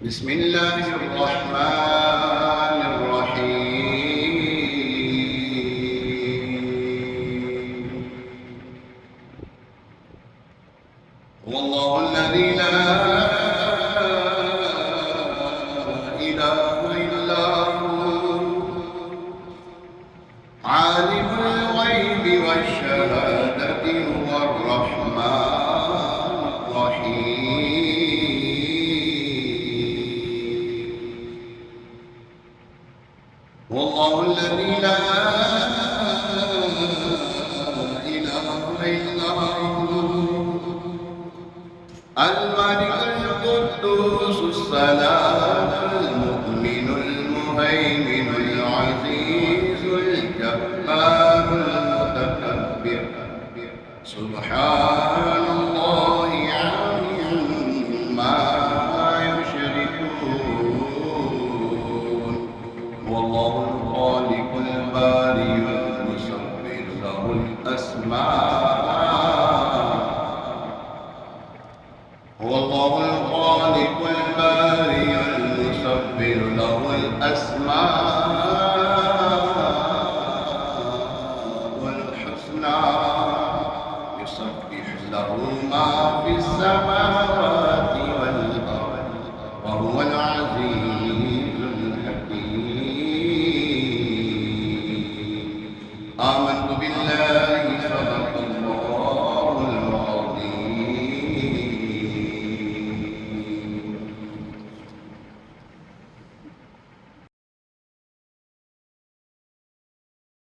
بسم الله الرحمن الرحيم. هو الله الذي لا إله إلا هو عالم الغيب والشهادة هو الرحمن الرحيم. هو الله الذي لا إله إلا هو الملك القدوس السلام المؤمن المهيمن العزيز الجبار المتكبر سبحان الله عما يشركون. والله الخالق البارئ المصور له هو الله الخالق البارئ المصور له الأسماء الحسنى يسبح له ما في السماوات والأرض وهو العزيز الحكيم. آمنت بالله